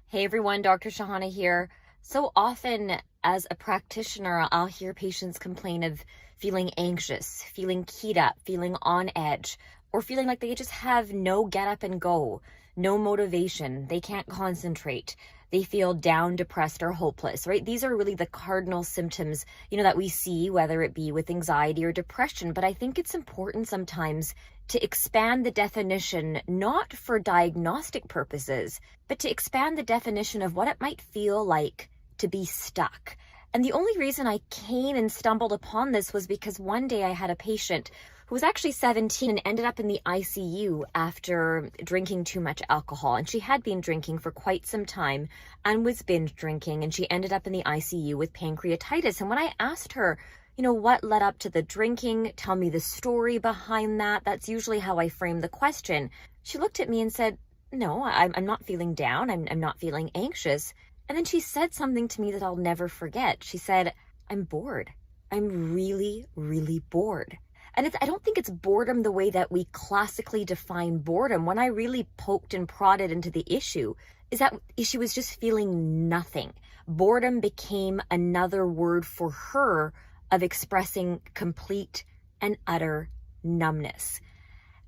Hey everyone, Dr. Shahana here. So often as a practitioner, I'll hear patients complain of feeling anxious, feeling keyed up, feeling on edge, or feeling like they just have no get up and go, no motivation. They can't concentrate. They feel down, depressed, or hopeless, right? These are really the cardinal symptoms, that we see, whether it be with anxiety or depression. But I think it's important sometimes to expand the definition, not for diagnostic purposes, but to expand the definition of what it might feel like to be stuck. And the only reason I came and stumbled upon this was because one day I had a patient who was actually 17 and ended up in the ICU after drinking too much alcohol. And she had been drinking for quite some time and was binge drinking, and she ended up in the ICU with pancreatitis. And when I asked her, what led up to the drinking? Tell me the story behind that. That's usually how I frame the question. She looked at me and said, no, I'm not feeling down. I'm not feeling anxious. And then she said something to me that I'll never forget. She said, I'm bored. I'm really, really bored. And I don't think it's boredom the way that we classically define boredom. When I really poked and prodded into the issue, is that she was just feeling nothing. Boredom became another word for her of expressing complete and utter numbness.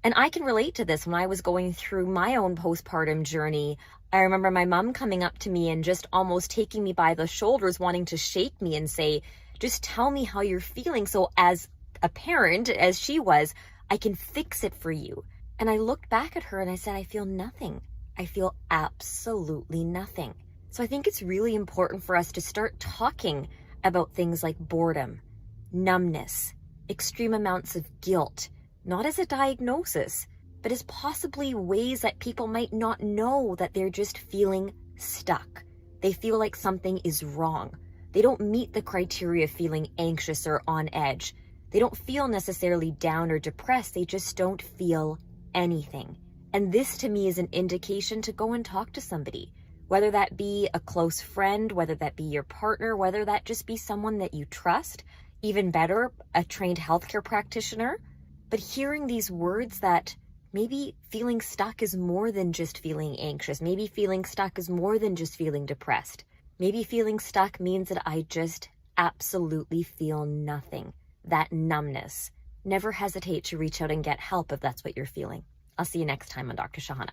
And I can relate to this. When I was going through my own postpartum journey, I remember my mom coming up to me and just almost taking me by the shoulders, wanting to shake me and say, just tell me how you're feeling. So as a parent, as she was, I can fix it for you. And I looked back at her and I said, I feel nothing. I feel absolutely nothing. So I think it's really important for us to start talking about things like boredom, numbness, extreme amounts of guilt, not as a diagnosis, but as possibly ways that people might not know that they're just feeling stuck. They feel like something is wrong. They don't meet the criteria of feeling anxious or on edge. They don't feel necessarily down or depressed. They just don't feel anything. And this to me is an indication to go and talk to somebody, whether that be a close friend, whether that be your partner, whether that just be someone that you trust, even better, a trained healthcare practitioner. But hearing these words that maybe feeling stuck is more than just feeling anxious. Maybe feeling stuck is more than just feeling depressed. Maybe feeling stuck means that I just absolutely feel nothing. That numbness. Never hesitate to reach out and get help if that's what you're feeling. I'll see you next time on Dr. Shahana.